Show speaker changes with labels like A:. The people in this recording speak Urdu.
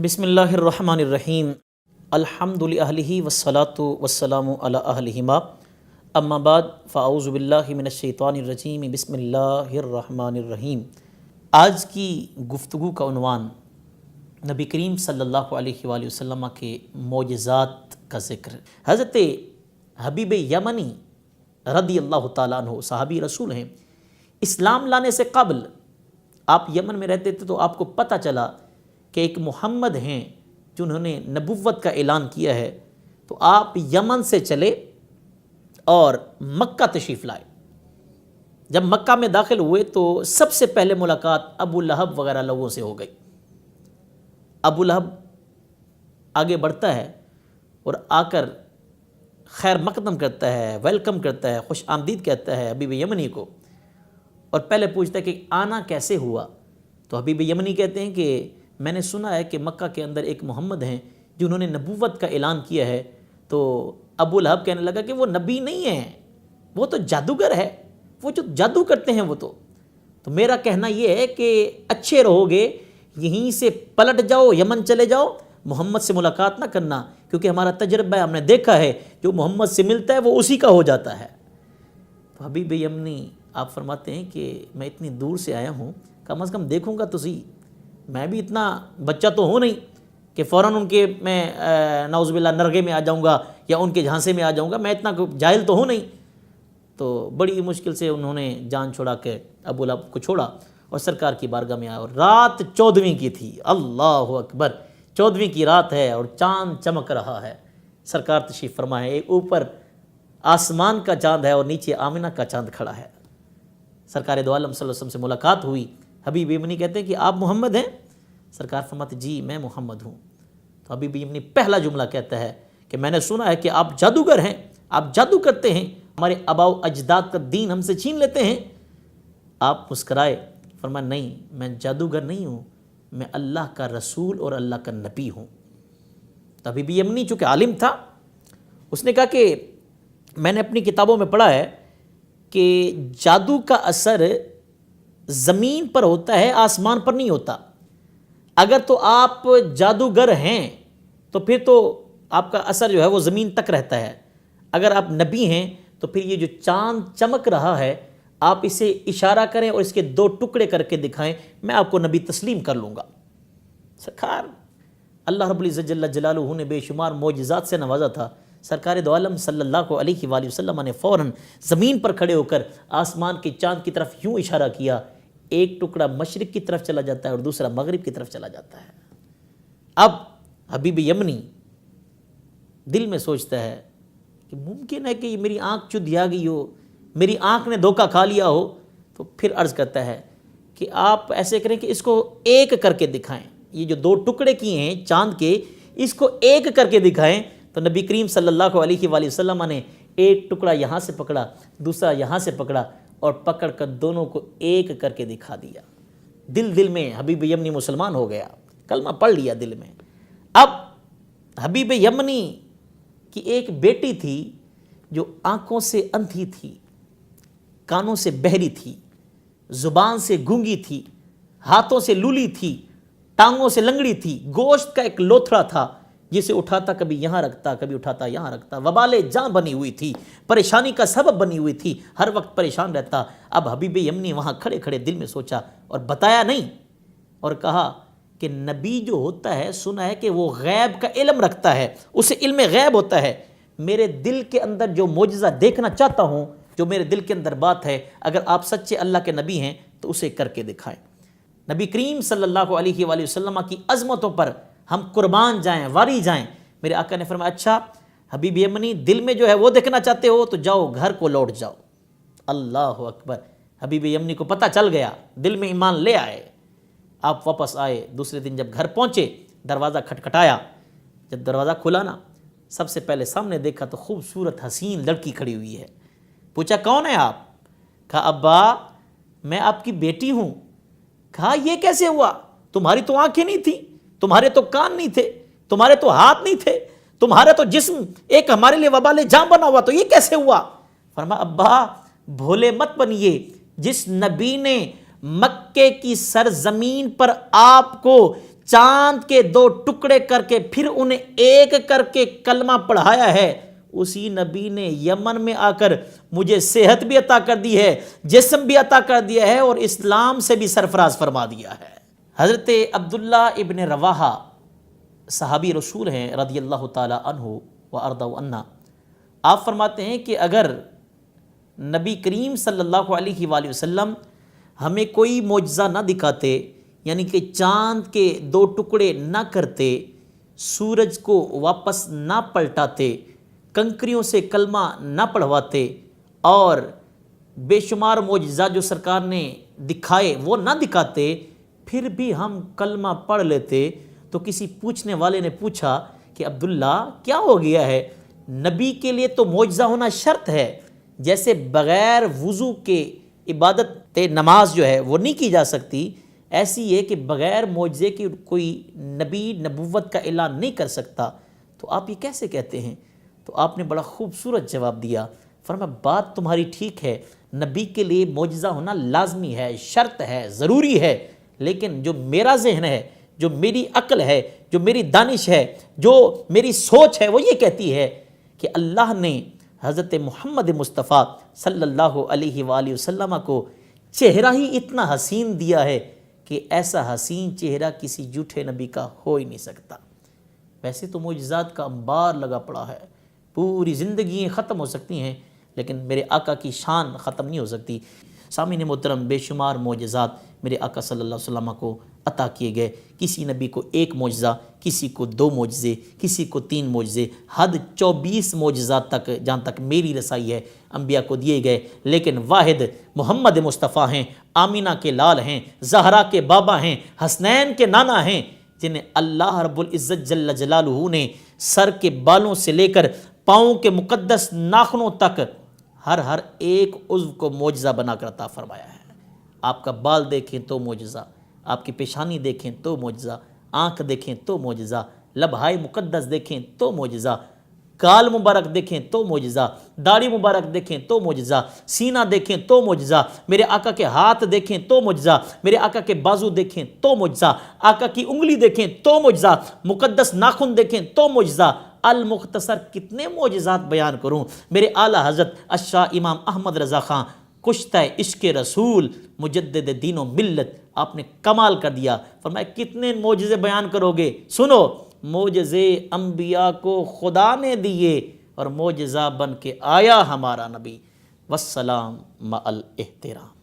A: بسم اللہ الرحمن الرحیم الحمد للہ والصلاۃ والسلام علی اہلہما اما بعد فاعوذ باللہ من الشیطان الرجیم بسم اللہ الرحمن الرحیم۔ آج کی گفتگو کا عنوان نبی کریم صلی اللہ علیہ وآلہ وسلم کے معجزات کا ذکر۔ حضرت حبیب یمنی رضی اللہ تعالیٰ عنہ صحابی رسول ہیں۔ اسلام لانے سے قبل آپ یمن میں رہتے تھے تو آپ کو پتہ چلا کہ ایک محمد ہیں جنہوں نے نبوت کا اعلان کیا ہے، تو آپ یمن سے چلے اور مکہ تشریف لائے۔ جب مکہ میں داخل ہوئے تو سب سے پہلے ملاقات ابو لہب وغیرہ لوگوں سے ہو گئی۔ ابو لہب آگے بڑھتا ہے اور آ کر خیر مقدم کرتا ہے، ویلکم کرتا ہے، خوش آمدید کہتا ہے حبیب یمنی کو، اور پہلے پوچھتا ہے کہ آنا کیسے ہوا؟ تو حبیب یمنی کہتے ہیں کہ میں نے سنا ہے کہ مکہ کے اندر ایک محمد ہیں جنہوں نے نبوت کا اعلان کیا ہے۔ تو ابو لہب کہنے لگا کہ وہ نبی نہیں ہے، وہ تو جادوگر ہے، وہ جو جادو کرتے ہیں وہ تو میرا کہنا یہ ہے کہ اچھے رہو گے یہیں سے پلٹ جاؤ، یمن چلے جاؤ، محمد سے ملاقات نہ کرنا، کیونکہ ہمارا تجربہ ہے، ہم نے دیکھا ہے جو محمد سے ملتا ہے وہ اسی کا ہو جاتا ہے۔ تو حبیب یمنی آپ فرماتے ہیں کہ میں اتنی دور سے آیا ہوں، کم از کم دیکھوں گا تو صحیح، میں بھی اتنا بچہ تو ہوں نہیں کہ فوراً ان کے میں نعوذ باللہ نرغے میں آ جاؤں گا یا ان کے جھانسے میں آ جاؤں گا، میں اتنا جاہل تو ہوں نہیں۔ تو بڑی مشکل سے انہوں نے جان چھڑا کے ابو لہب کو چھوڑا اور سرکار کی بارگاہ میں آیا، اور رات 14ویں کی تھی۔ اللہ اکبر، 14ویں کی رات ہے اور چاند چمک رہا ہے۔ سرکار تشریف فرما ہے، ایک اوپر آسمان کا چاند ہے اور نیچے آمنہ کا چاند کھڑا ہے۔ سرکار دو عالم صلی اللہ علیہ وسلم سے ملاقات ہوئی۔ حبیب یمنی کہتے ہیں کہ آپ محمد ہیں؟ سرکار فرماتے جی میں محمد ہوں۔ تو حبیب یمنی پہلا جملہ کہتا ہے کہ میں نے سنا ہے کہ آپ جادوگر ہیں، آپ جادو کرتے ہیں، ہمارے آباء و اجداد کا دین ہم سے چھین لیتے ہیں۔ آپ مسکرائے، فرمایا نہیں میں جادوگر نہیں ہوں، میں اللہ کا رسول اور اللہ کا نبی ہوں۔ تو حبیب یمنی چونکہ عالم تھا، اس نے کہا کہ میں نے اپنی کتابوں میں پڑھا ہے کہ جادو کا اثر زمین پر ہوتا ہے، آسمان پر نہیں ہوتا۔ اگر تو آپ جادوگر ہیں تو پھر تو آپ کا اثر جو ہے وہ زمین تک رہتا ہے، اگر آپ نبی ہیں تو پھر یہ جو چاند چمک رہا ہے آپ اسے اشارہ کریں اور اس کے 2 ٹکڑے کر کے دکھائیں، میں آپ کو نبی تسلیم کر لوں گا۔ سرکار اللہ رب العزت جل جلالہ نے بے شمار معجزات سے نوازا تھا۔ سرکار دو عالم صلی اللہ علیہ وآلہ وسلم نے فوراً زمین پر کھڑے ہو کر آسمان کے چاند کی طرف یوں اشارہ کیا، ایک ٹکڑا مشرق کی طرف چلا جاتا ہے اور دوسرا مغرب کی طرف چلا جاتا ہے۔ اب حبیب یمنی دل میں سوچتا ہے کہ ممکن ہے کہ یہ میری آنکھ چدھ آ گئی ہو، میری آنکھ نے دھوکہ کھا لیا ہو۔ تو پھر عرض کرتا ہے کہ آپ ایسے کریں کہ اس کو ایک کر کے دکھائیں، یہ جو 2 ٹکڑے کیے ہیں چاند کے، اس کو ایک کر کے دکھائیں۔ تو نبی کریم صلی اللہ علیہ وآلہ وسلم نے ایک ٹکڑا یہاں سے پکڑا، دوسرا یہاں سے پکڑا اور پکڑ کر دونوں کو ایک کر کے دکھا دیا۔ دل میں حبیب یمنی مسلمان ہو گیا، کلمہ پڑھ لیا دل میں۔ اب حبیب یمنی کی ایک بیٹی تھی جو آنکھوں سے اندھی تھی، کانوں سے بہری تھی، زبان سے گونگی تھی، ہاتھوں سے لولی تھی، ٹانگوں سے لنگڑی تھی، گوشت کا ایک لوتھڑا تھا جسے اٹھاتا کبھی یہاں رکھتا کبھی اٹھاتا یہاں رکھتا، وبال جاں بنی ہوئی تھی، پریشانی کا سبب بنی ہوئی تھی، ہر وقت پریشان رہتا۔ اب حبیب یمنی وہاں کھڑے کھڑے دل میں سوچا اور بتایا نہیں، اور کہا کہ نبی جو ہوتا ہے سنا ہے کہ وہ غیب کا علم رکھتا ہے، اسے علم غیب ہوتا ہے۔ میرے دل کے اندر جو معجزہ دیکھنا چاہتا ہوں، جو میرے دل کے اندر بات ہے، اگر آپ سچے اللہ کے نبی ہیں تو اسے کر کے دکھائیں۔ نبی کریم صلی اللہ علیہ وآلہ وسلم کی عظمتوں پر ہم قربان جائیں، واری جائیں۔ میرے آقا نے فرمایا اچھا حبیب یمنی دل میں جو ہے وہ دیکھنا چاہتے ہو تو جاؤ گھر کو لوٹ جاؤ۔ اللہ اکبر، حبیب یمنی کو پتہ چل گیا، دل میں ایمان لے آئے۔ آپ واپس آئے، دوسرے دن جب گھر پہنچے دروازہ کھٹکھٹایا، جب دروازہ کھلا نا سب سے پہلے سامنے دیکھا تو خوبصورت حسین لڑکی کھڑی ہوئی ہے۔ پوچھا کون ہے آپ؟ کہا ابا میں آپ کی بیٹی ہوں۔ کہا یہ کیسے ہوا؟ تمہاری تو آنکھیں نہیں تھیں، تمہارے تو کان نہیں تھے، تمہارے تو ہاتھ نہیں تھے، تمہارا تو جسم ایک ہمارے لیے وبال جاں بنا ہوا، تو یہ کیسے ہوا؟ فرمایا ابا بھولے مت بنیے، جس نبی نے مکے کی سرزمین پر آپ کو چاند کے 2 ٹکڑے کر کے پھر انہیں ایک کر کے کلمہ پڑھایا ہے، اسی نبی نے یمن میں آ کر مجھے صحت بھی عطا کر دی ہے، جسم بھی عطا کر دیا ہے اور اسلام سے بھی سرفراز فرما دیا ہے۔ حضرت عبداللہ ابن رواحہ صحابی رسول ہیں رضی اللہ تعالی عنہ و ارضوا عنا، آپ فرماتے ہیں کہ اگر نبی کریم صلی اللہ علیہ وآلہ وسلم ہمیں کوئی معجزہ نہ دکھاتے، یعنی کہ چاند کے 2 ٹکڑے نہ کرتے، سورج کو واپس نہ پلٹاتے، کنکریوں سے کلمہ نہ پڑھواتے، اور بے شمار معجزہ جو سرکار نے دکھائے وہ نہ دکھاتے، پھر بھی ہم کلمہ پڑھ لیتے، تو کسی پوچھنے والے نے پوچھا کہ عبداللہ کیا ہو گیا ہے؟ نبی کے لیے تو معجزہ ہونا شرط ہے، جیسے بغیر وضو کے عبادت نماز جو ہے وہ نہیں کی جا سکتی، ایسی ہے کہ بغیر معجزے کی کوئی نبی نبوت کا اعلان نہیں کر سکتا، تو آپ یہ کیسے کہتے ہیں؟ تو آپ نے بڑا خوبصورت جواب دیا، فرمایا بات تمہاری ٹھیک ہے، نبی کے لیے معجزہ ہونا لازمی ہے، شرط ہے، ضروری ہے، لیکن جو میرا ذہن ہے، جو میری عقل ہے، جو میری دانش ہے، جو میری سوچ ہے، وہ یہ کہتی ہے کہ اللہ نے حضرت محمد مصطفیٰ صلی اللہ علیہ وآلہ وسلم کو چہرہ ہی اتنا حسین دیا ہے کہ ایسا حسین چہرہ کسی جھوٹے نبی کا ہو ہی نہیں سکتا۔ ویسے تو معجزات کا انبار لگا پڑا ہے، پوری زندگیاں ختم ہو سکتی ہیں، لیکن میرے آقا کی شان ختم نہیں ہو سکتی۔ سامعین محترم، بے شمار معجزات میرے آقا صلی اللہ علیہ وسلم کو عطا کیے گئے، کسی نبی کو 1 معجزہ، کسی کو 2 معجزے، کسی کو 3 معجزے، حد 24 معجزات تک جہاں تک میری رسائی ہے انبیاء کو دیے گئے، لیکن واحد محمد مصطفیٰ ہیں، آمینہ کے لال ہیں، زہرا کے بابا ہیں، حسنین کے نانا ہیں، جنہیں اللہ رب العزت جل جلالہ نے سر کے بالوں سے لے کر پاؤں کے مقدس ناخنوں تک ہر ایک عضو کو معجزہ بنا کر عطا فرمایا ہے۔ آپ کا بال دیکھیں تو معجزہ، آپ کی پیشانی دیکھیں تو معجزہ، آنکھ دیکھیں تو معجزہ، لبہائے مقدس دیکھیں تو معجزہ، کال مبارک دیکھیں تو معجزہ، داڑھی مبارک دیکھیں تو معجزہ، سینہ دیکھیں تو معجزہ، میرے آقا کے ہاتھ دیکھیں تو معجزہ، میرے آقا کے بازو دیکھیں تو معجزہ، آقا کی انگلی دیکھیں تو معجزہ، مقدس ناخن دیکھیں تو معجزہ۔ المختصر کتنے معجزات بیان کروں؟ میرے اعلیٰ حضرت الشاہ امام احمد رضا خان کشتہ عشق رسول مجدد دین و ملت، آپ نے کمال کر دیا، فرمایا کتنے معجزے بیان کرو گے؟ سنو، معجزے انبیاء کو خدا نے دیے اور معجزہ بن کے آیا ہمارا نبی، والسلام مع الاحترام۔